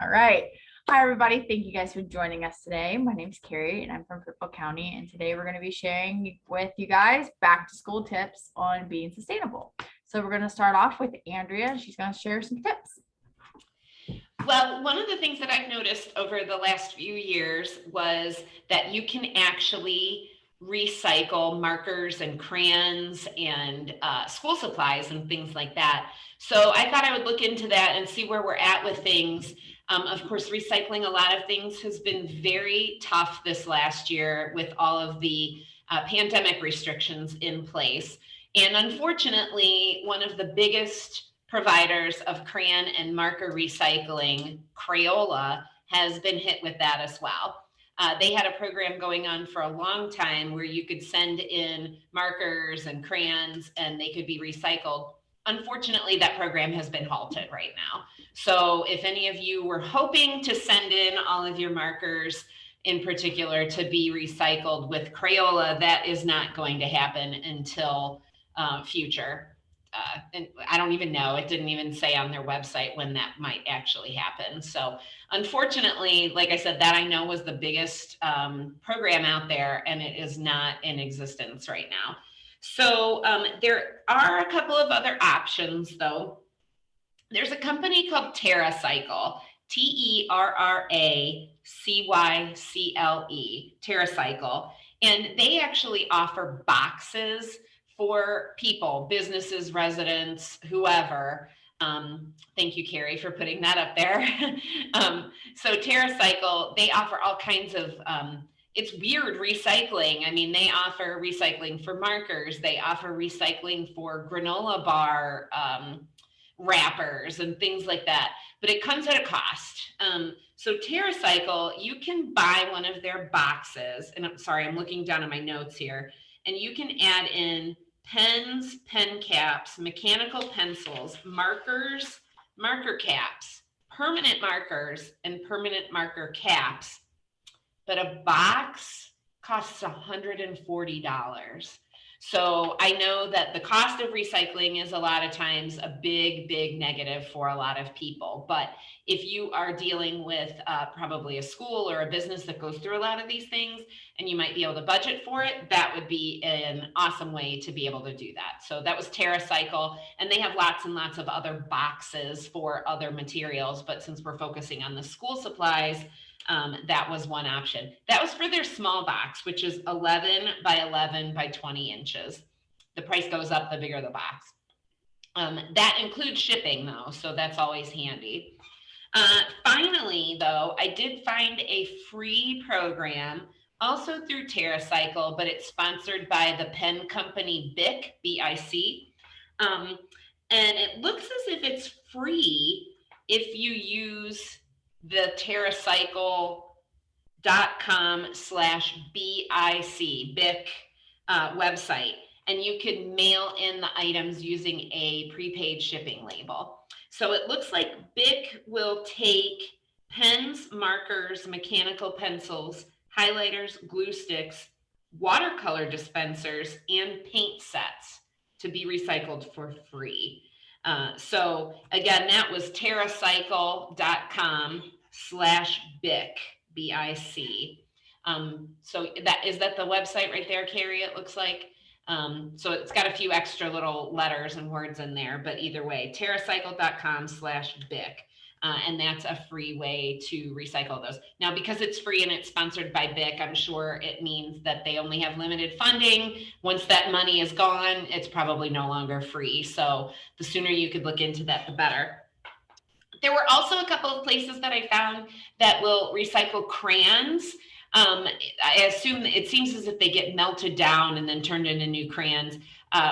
All right. Hi, everybody. Thank you guys for joining us today. My name is Carrie, and I'm from Fairfield County. And today we're going to be sharing with you guys back to school tips on being sustainable. So we're going to start off with Andrea. She's going to share some tips. Well, one of the things that I've noticed over the last few years was that you can actually recycle markers and crayons and school supplies and things like that. So I thought I would look into that and see where we're at with things. Of course, recycling a lot of things has been very tough this last year with all of the pandemic restrictions in place. And unfortunately, one of the biggest providers of crayon and marker recycling, Crayola, has been hit with that as well. They had a program going on for a long time where you could send in markers and crayons and they could be recycled. Unfortunately, that program has been halted right now. So if any of you were hoping to send in all of your markers in particular to be recycled with Crayola, that is not going to happen until future. And I don't even know, it didn't even say on their website when that might actually happen. So unfortunately, like I said, that I know was the biggest program out there, and it is not in existence right now. So there are a couple of other options though. There's a company called TerraCycle, TerraCycle, TerraCycle, and they actually offer boxes for people, businesses, residents, whoever. Thank you, Carrie, for putting that up there. So TerraCycle, they offer all kinds of it's weird recycling. I mean, they offer recycling for markers. They offer recycling for granola bar wrappers and things like that, but it comes at a cost. So TerraCycle, you can buy one of their boxes, and I'm sorry, I'm looking down at my notes here, and you can add in pens, pen caps, mechanical pencils, markers, marker caps, permanent markers, and permanent marker caps. But a box costs $140. So I know that the cost of recycling is a lot of times a big, big negative for a lot of people. But if you are dealing with probably a school or a business that goes through a lot of these things and you might be able to budget for it, that would be an awesome way to be able to do that. So that was TerraCycle, and they have lots and lots of other boxes for other materials. But since we're focusing on the school supplies, that was one option. That was for their small box, which is 11 by 11 by 20 inches. The price goes up the bigger the box. That includes shipping though, so that's always handy. Finally though, I did find a free program also through TerraCycle, but it's sponsored by the pen company BIC, B-I-C. And it looks as if it's free if you use the TerraCycle.com/BIC, website, and you can mail in the items using a prepaid shipping label. So it looks like BIC will take pens, markers, mechanical pencils, highlighters, glue sticks, watercolor dispensers, and paint sets to be recycled for free. So again, that was TerraCycle.com/BIC, B-I-C. So is that the website right there, Carrie, it looks like? So it's got a few extra little letters and words in there, but either way, TerraCycle.com/BIC. And that's a free way to recycle those. Now, because it's free and it's sponsored by BIC, I'm sure it means that they only have limited funding. Once that money is gone, it's probably no longer free. So the sooner you could look into that, the better. There were also a couple of places that I found that will recycle crayons. I assume it seems as if they get melted down and then turned into new crayons.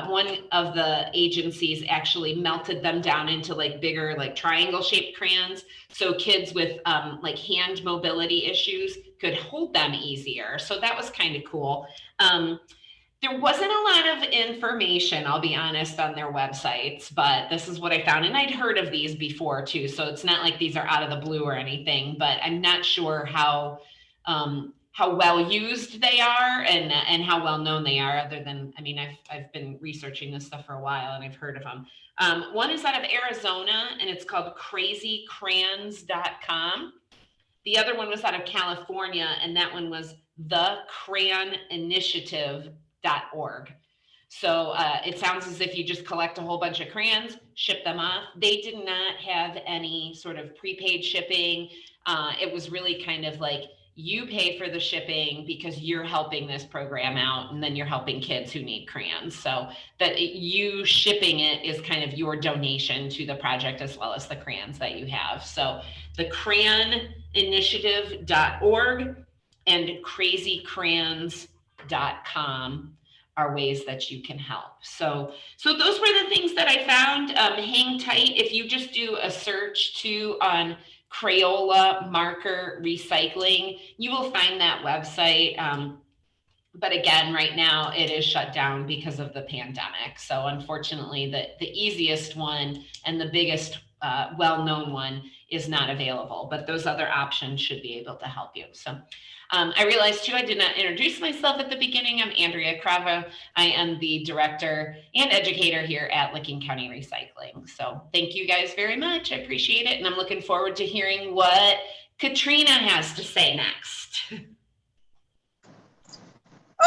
One of the agencies actually melted them down into like bigger, like triangle shaped crayons. So kids with like hand mobility issues could hold them easier. So that was kind of cool. There wasn't a lot of information, I'll be honest, on their websites, but this is what I found. And I'd heard of these before too. So it's not like these are out of the blue or anything, but I'm not sure how how well used they are and how well known they are, other than, I mean, I've been researching this stuff for a while and I've heard of them. One is out of Arizona and it's called crazycrayons.com. The other one was out of California and that one was thecrayoninitiative.org. So it sounds as if you just collect a whole bunch of crayons, ship them off. They did not have any sort of prepaid shipping. It was really kind of like, you pay for the shipping because you're helping this program out, and then you're helping kids who need crayons. So that you shipping it is kind of your donation to the project, as well as the crayons that you have. So the crayoninitiative.org and crazycrayons.com are ways that you can help. So those were the things that I found. Hang tight. If you just do a search too on Crayola marker recycling, you will find that website. But again, right now it is shut down because of the pandemic. So unfortunately, the easiest one and the biggest well-known one is not available, but those other options should be able to help you. So I realized too, I did not introduce myself at the beginning. I'm Andrea Cravo. I am the director and educator here at Licking County Recycling. So thank you guys very much. I appreciate it. And I'm looking forward to hearing what Katrina has to say next.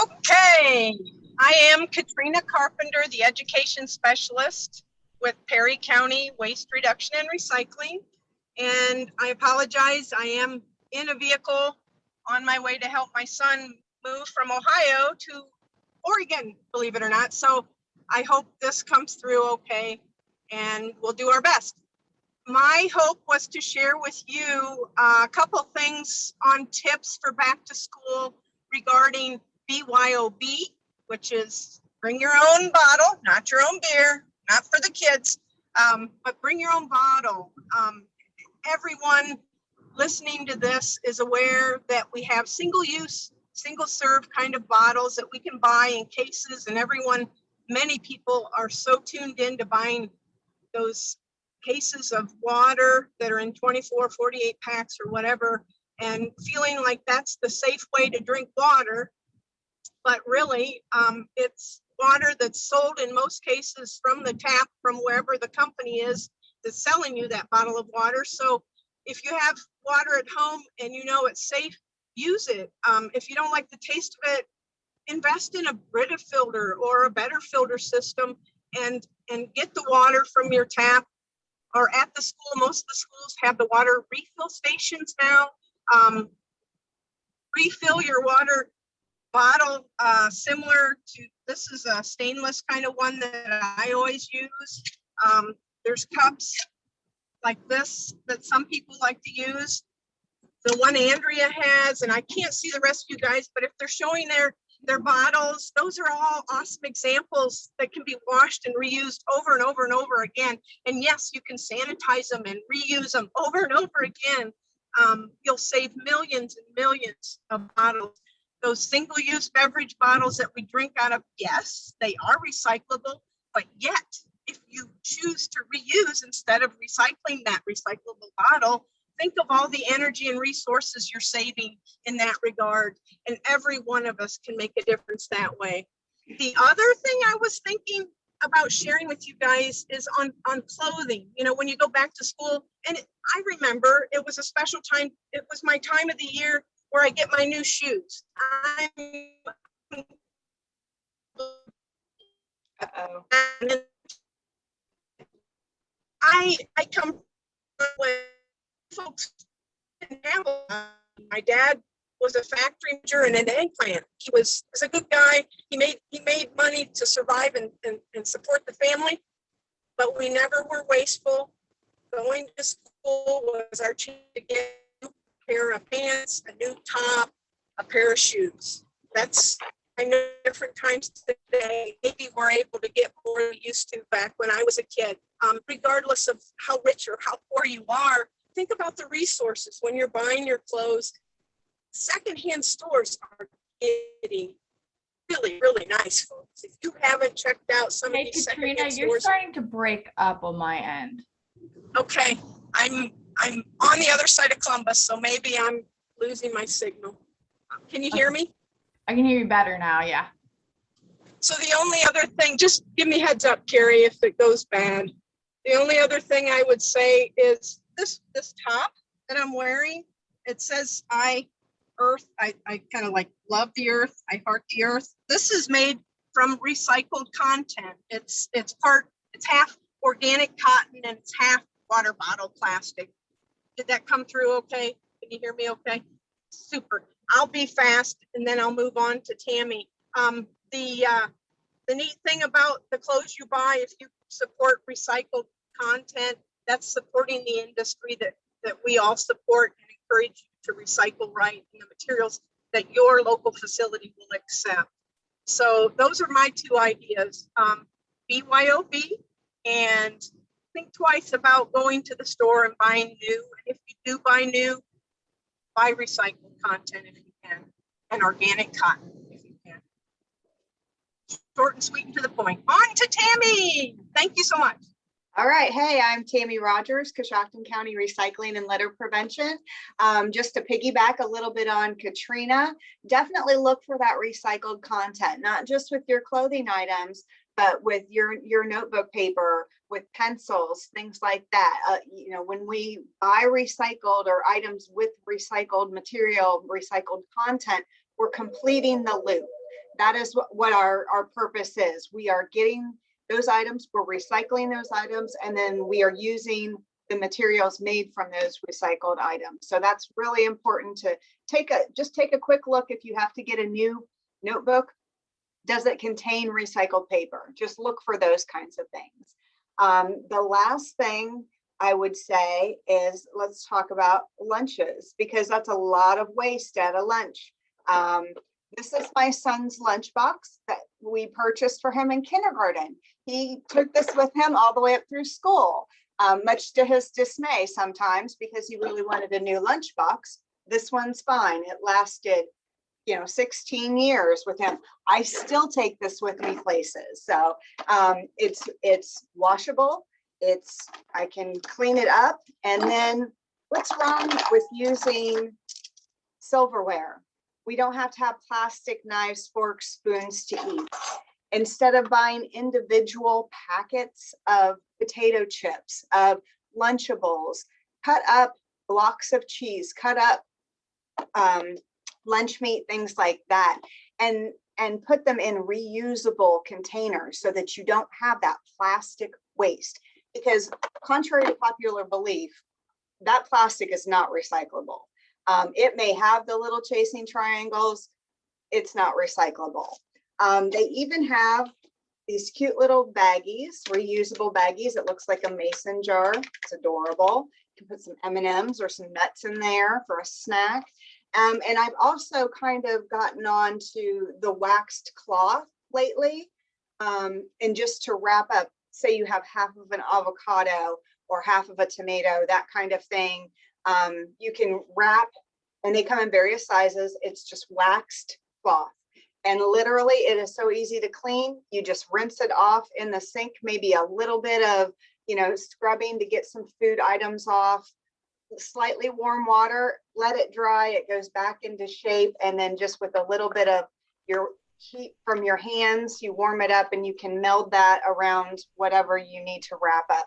Okay, I am Katrina Carpenter, the education specialist with Perry County Waste Reduction and Recycling. And I apologize, I am in a vehicle on my way to help my son move from Ohio to Oregon, believe it or not. So I hope this comes through okay, and we'll do our best. My hope was to share with you a couple things on tips for back to school regarding BYOB, which is bring your own bottle, not your own beer, not for the kids, but bring your own bottle. Everyone listening to this is aware that we have single-use, single-serve kind of bottles that we can buy in cases, and many people are so tuned in to buying those cases of water that are in 24, 48 packs or whatever, and feeling like that's the safe way to drink water. But really, it's water that's sold in most cases from the tap, from wherever the company is that's selling you that bottle of water. So if you have water at home and you know it's safe, use it. If you don't like the taste of it, invest in a Brita filter or a better filter system and get the water from your tap or at the school. Most of the schools have the water refill stations now. Refill your water bottle similar to, this is a stainless kind of one that I always use. There's cups like this that some people like to use. The one Andrea has, and I can't see the rest of you guys, but if they're showing their bottles, those are all awesome examples that can be washed and reused over and over and over again. And yes, you can sanitize them and reuse them over and over again. You'll save millions and millions of bottles. Those single-use beverage bottles that we drink out of, yes, they are recyclable, but yet if you choose to reuse instead of recycling that recyclable bottle, think of all the energy and resources you're saving in that regard. And every one of us can make a difference that way. The other thing I was thinking about sharing with you guys is on clothing. You know, when you go back to school, and I remember it was a special time. It was my time of the year where I get my new shoes. I come when folks didn't have my dad was a factory manager in an egg plant. He was a good guy. He made money to survive and support the family, but we never were wasteful. Going to school was our chance to get a pair of pants, a new top, a pair of shoes. I know different times today, maybe we're able to get more than we used to back when I was a kid. Regardless of how rich or how poor you are, think about the resources when you're buying your clothes. Secondhand stores are getting really, really nice, folks. If you haven't checked out some of these Katrina, secondhand you're stores, starting to break up on my end. okay, I'm on the other side of Columbus, so maybe I'm losing my signal. Can you hear me? I can hear you better now. Yeah. So the only other thing, just give me heads up, Carrie, if it goes bad. The only other thing I would say is this top that I'm wearing, it says earth. I kind of like love the earth. I heart the earth. This is made from recycled content. It's half organic cotton and it's half water bottle plastic. Did that come through okay? Can you hear me okay? Super. I'll be fast and then I'll move on to Tammy. The neat thing about the clothes you buy, if you support recycled content, that's supporting the industry that we all support and encourage you to recycle right in the materials that your local facility will accept. So those are my two ideas. BYOB, and think twice about going to the store and buying new. And if you do buy new, buy recycled content if you can, and organic cotton if you can. Short and sweet and to the point. On to Tammy. Thank you so much. All right. Hey, I'm Tammy Rogers, Coshocton County Recycling and Litter Prevention. Just to piggyback a little bit on Katrina, definitely look for that recycled content, not just with your clothing items, but with your notebook paper, with pencils, things like that. When we buy recycled or items with recycled material, recycled content, we're completing the loop. That is what our purpose is. We are getting those items, we're recycling those items, and then we are using the materials made from those recycled items. So that's really important to take a quick look. If you have to get a new notebook, does it contain recycled paper? Just look for those kinds of things. The last thing I would say is let's talk about lunches, because that's a lot of waste at a lunch. This is my son's lunchbox that we purchased for him in kindergarten. He took this with him all the way up through school, much to his dismay sometimes, because he really wanted a new lunchbox. This one's fine. It lasted 16 years with him. I still take this with me places. So it's washable. I can clean it up. And then what's wrong with using silverware? We don't have to have plastic knives, forks, spoons to eat. Instead of buying individual packets of potato chips, of Lunchables, cut up blocks of cheese, cut up lunch meat, things like that, and put them in reusable containers so that you don't have that plastic waste. Because contrary to popular belief, that plastic is not recyclable. It may have the little chasing triangles. It's not recyclable. They even have these cute little baggies, reusable baggies. It looks like a mason jar. It's adorable. You can put some M&Ms or some nuts in there for a snack. And I've also kind of gotten on to the waxed cloth lately. And just to wrap up, say you have half of an avocado or half of a tomato, that kind of thing. You can wrap, and they come in various sizes. It's just waxed cloth. And literally, it is so easy to clean. You just rinse it off in the sink, maybe a little bit of, scrubbing to get some food items off, slightly warm water, let it dry. It goes back into shape. And then just with a little bit of your heat from your hands, you warm it up and you can meld that around whatever you need to wrap up.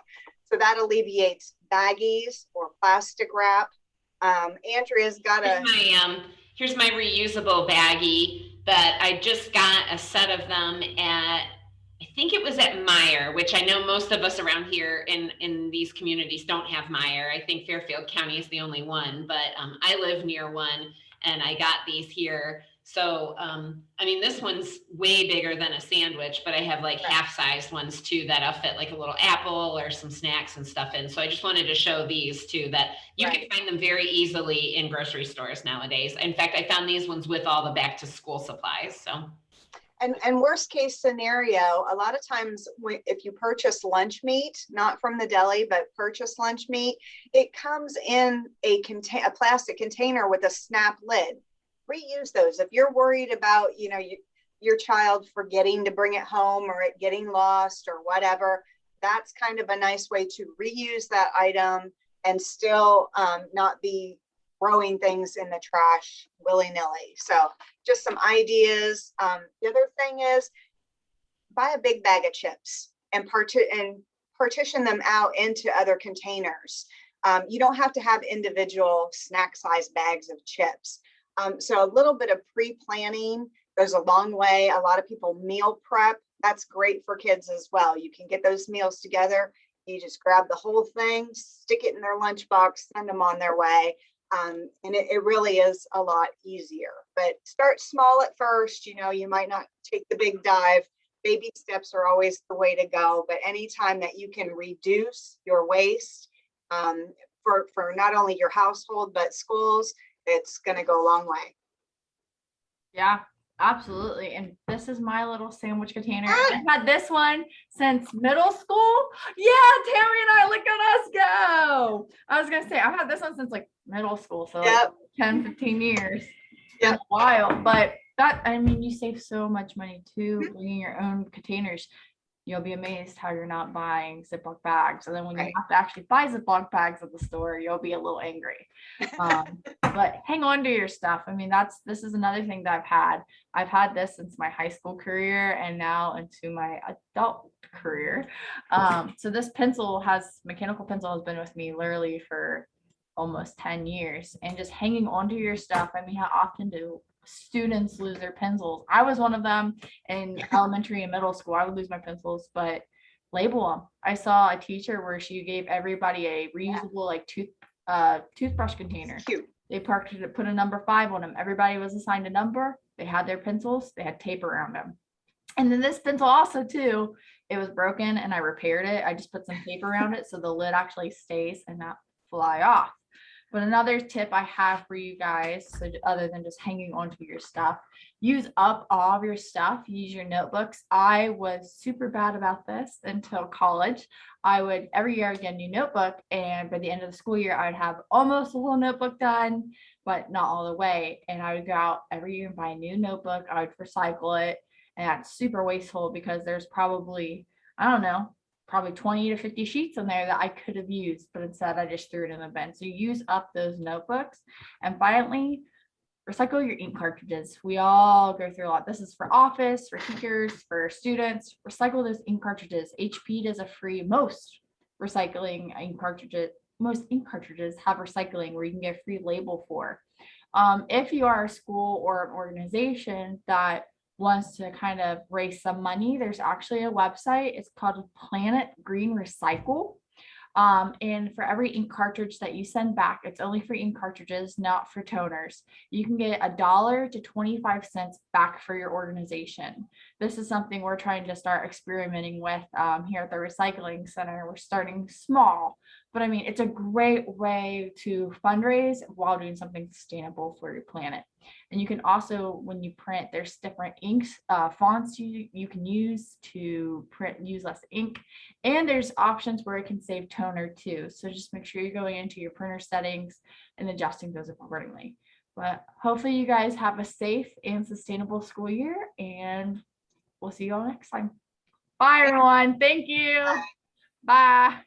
So that alleviates baggies or plastic wrap. Andrea's got here's my reusable baggie that I just got a set of them at, I think it was at Meyer, which I know most of us around here in these communities don't have Meyer. I think Fairfield County is the only one, but I live near one and I got these here. So, this one's way bigger than a sandwich, but I have like half-sized ones too that'll fit like a little apple or some snacks and stuff in. So I just wanted to show these too, that you can find them very easily in grocery stores nowadays. In fact, I found these ones with all the back to school supplies. So. And worst case scenario, a lot of times if you purchase lunch meat, not from the deli, but purchase lunch meat, it comes in a plastic container with a snap lid. Reuse those. If you're worried about, your child forgetting to bring it home or it getting lost or whatever, that's kind of a nice way to reuse that item and still not be throwing things in the trash willy-nilly. So just some ideas. The other thing is buy a big bag of chips and partition them out into other containers. You don't have to have individual snack-sized bags of chips. So a little bit of pre-planning goes a long way. A lot of people meal prep. That's great for kids as well. You can get those meals together. You just grab the whole thing, stick it in their lunchbox, send them on their way. And it really is a lot easier. But start small at first. You might not take the big dive. Baby steps are always the way to go. But anytime that you can reduce your waste for not only your household, but schools, it's going to go a long way. Yeah, absolutely. And this is my little sandwich container. I've had this one since middle school. Yeah, Tammy and I, look at us go. I was gonna say I've had this one since like middle school, so like 10, 15 years. Yep. A while, but you save so much money too, bringing your own containers. You'll be amazed how you're not buying Ziploc bags. And then when you have to actually buy Ziploc bags at the store, you'll be a little angry. But hang on to your stuff. This is another thing that I've had this since my high school career and now into my adult career. So this mechanical pencil has been with me literally for almost 10 years, and just hanging on to your stuff. How often do students lose their pencils? I was one of them in elementary and middle school. I would lose my pencils, but label them. I saw a teacher where she gave everybody a reusable toothbrush container. Cute. They put a number 5 on them. Everybody was assigned a number. They had their pencils. They had tape around them. And then this pencil also too, it was broken and I repaired it. I just put some tape around it so the lid actually stays and not fly off. But another tip I have for you guys, so other than just hanging onto your stuff, use up all of your stuff. Use your notebooks. I was super bad about this until college. I would every year get a new notebook, and by the end of the school year, I would have almost a whole notebook done, but not all the way. And I would go out every year and buy a new notebook. I would recycle it, and that's super wasteful because there's probably 20 to 50 sheets in there that I could have used, but instead I just threw it in the bin. So use up those notebooks. And finally, recycle your ink cartridges. We all go through a lot. This is for office, for teachers, for students. Recycle those ink cartridges. HP does most ink cartridges have recycling where you can get a free label for. If you are a school or an organization that wants to kind of raise some money, there's actually a website. It's called Planet Green Recycle. And for every ink cartridge that you send back, it's only for ink cartridges, not for toners. You can get $1 to 25 cents back for your organization. This is something we're trying to start experimenting with here at the recycling center. We're starting small, but it's a great way to fundraise while doing something sustainable for your planet. And you can also, when you print, there's different inks, fonts you can use to use less ink. And there's options where it can save toner too. So just make sure you're going into your printer settings and adjusting those accordingly. But hopefully you guys have a safe and sustainable school year, and we'll see you all next time. Bye, everyone. Thank you. Bye.